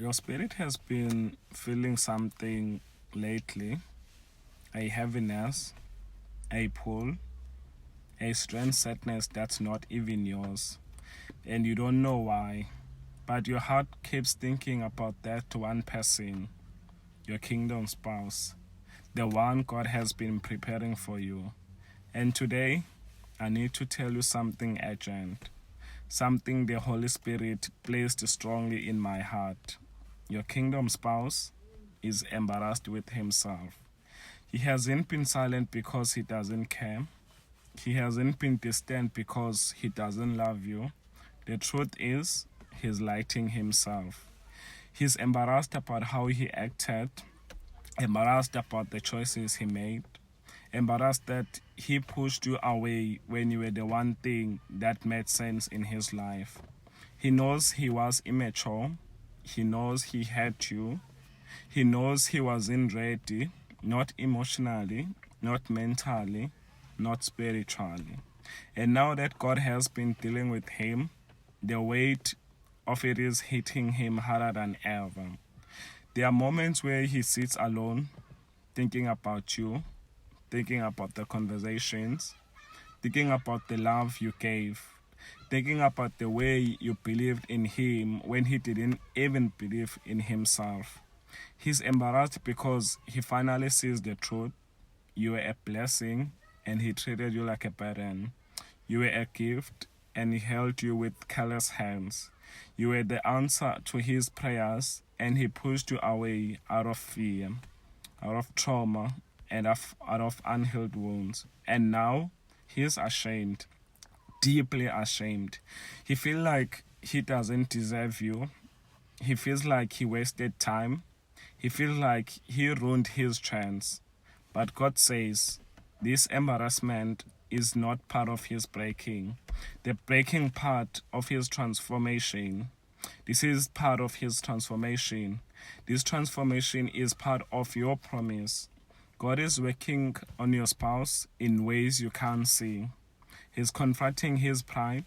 Your spirit has been feeling something lately, a heaviness, a pull, a strange sadness that's not even yours, and you don't know why. But your heart keeps thinking about that one person, your kingdom spouse, the one God has been preparing for you. And today, I need to tell you something urgent, something the Holy Spirit placed strongly in my heart. Your kingdom spouse is embarrassed with himself. He hasn't been silent because he doesn't care. He hasn't been distant because he doesn't love you. The truth is, he's lighting himself. He's embarrassed about how he acted, embarrassed about the choices he made, embarrassed that he pushed you away when you were the one thing that made sense in his life. He knows he was immature. He knows he hurt you. He knows he wasn't ready, not emotionally, not mentally, not spiritually. And now that God has been dealing with him, the weight of it is hitting him harder than ever. There are moments where he sits alone, thinking about you, thinking about the conversations, thinking about the love you gave, thinking about the way you believed in him when he didn't even believe in himself. He's embarrassed because he finally sees the truth. You were a blessing and he treated you like a burden. You were a gift and he held you with careless hands. You were the answer to his prayers and he pushed you away out of fear, out of trauma, and out of unhealed wounds. And now he's ashamed, deeply ashamed. He feels like he doesn't deserve you. He feels like he wasted time. He feels like he ruined his chance. But God says this embarrassment is not part of his breaking. The breaking part of his transformation. This is part of his transformation. This transformation is part of your promise. God is working on your spouse in ways you can't see. He's confronting his pride.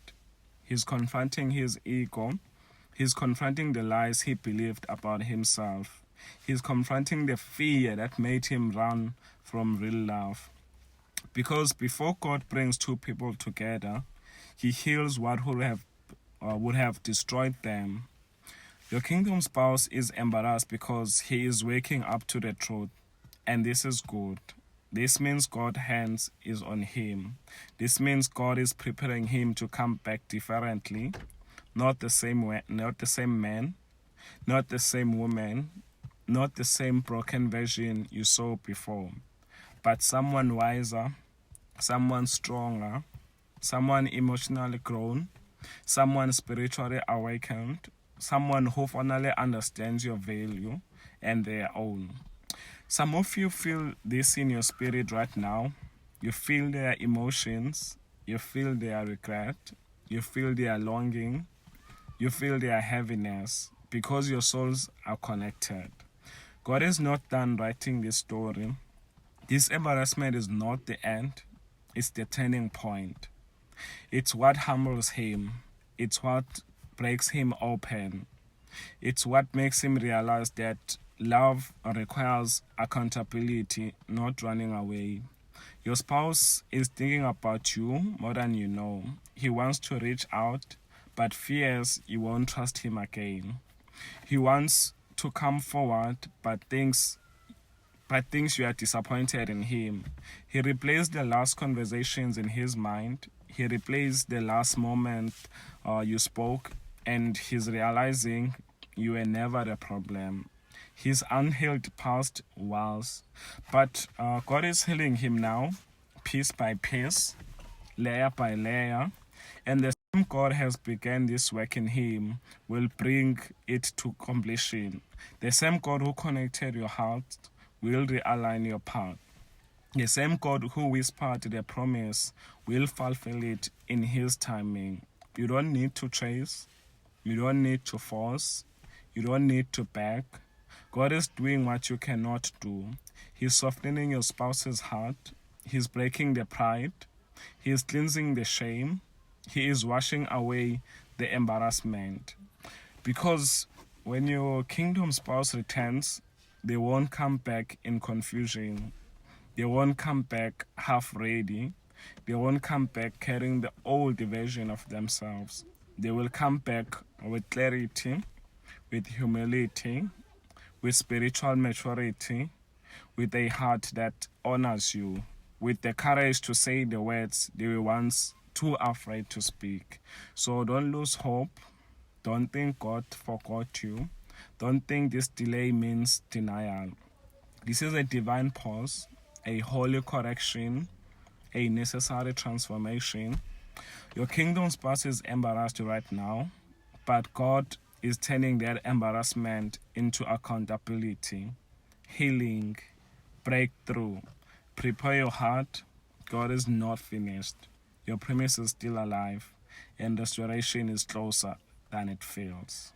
He's confronting his ego. He's confronting the lies he believed about himself. He's confronting the fear that made him run from real love. Because before God brings two people together, he heals what would have destroyed them. Your kingdom spouse is embarrassed because he is waking up to the truth. And this is good. This means God's hands is on him. This means God is preparing him to come back differently. Not the same way, not the same man, not the same woman, not the same broken version you saw before, but someone wiser, someone stronger, someone emotionally grown, someone spiritually awakened, someone who finally understands your value and their own. Some of you feel this in your spirit right now. You feel their emotions, you feel their regret, you feel their longing, you feel their heaviness because your souls are connected. God is not done writing this story. This embarrassment is not the end, it's the turning point. It's what humbles him, it's what breaks him open, it's what makes him realize that love requires accountability, not running away. Your spouse is thinking about you more than you know. He wants to reach out, but fears you won't trust him again. He wants to come forward, but thinks you are disappointed in him. He replays the last conversations in his mind. He replays the last moment you spoke, and he's realizing you were never the problem. His unhealed past was, but God is healing him now, piece by piece, layer by layer, and the same God has begun this work in him will bring it to completion. The same God who connected your heart will realign your path. The same God who whispered the promise will fulfill it in his timing. You don't need to chase. You don't need to force. You don't need to beg. God is doing what you cannot do. He's softening your spouse's heart. He's breaking the pride. He is cleansing the shame. He is washing away the embarrassment. Because When your kingdom spouse returns, they won't come back in confusion. They won't come back half ready. They won't come back carrying the old version of themselves. They will come back with clarity, with humility, with spiritual maturity, with a heart that honors you, with the courage to say the words they were once too afraid to speak. So don't lose hope. Don't think God forgot you. Don't think this delay means denial. This is a divine pause, a holy correction, a necessary transformation. Your kingdom spouse is embarrassed right now, but God is turning that embarrassment into accountability, healing, breakthrough. Prepare your heart. God is not finished. Your promise is still alive, and restoration is closer than it feels.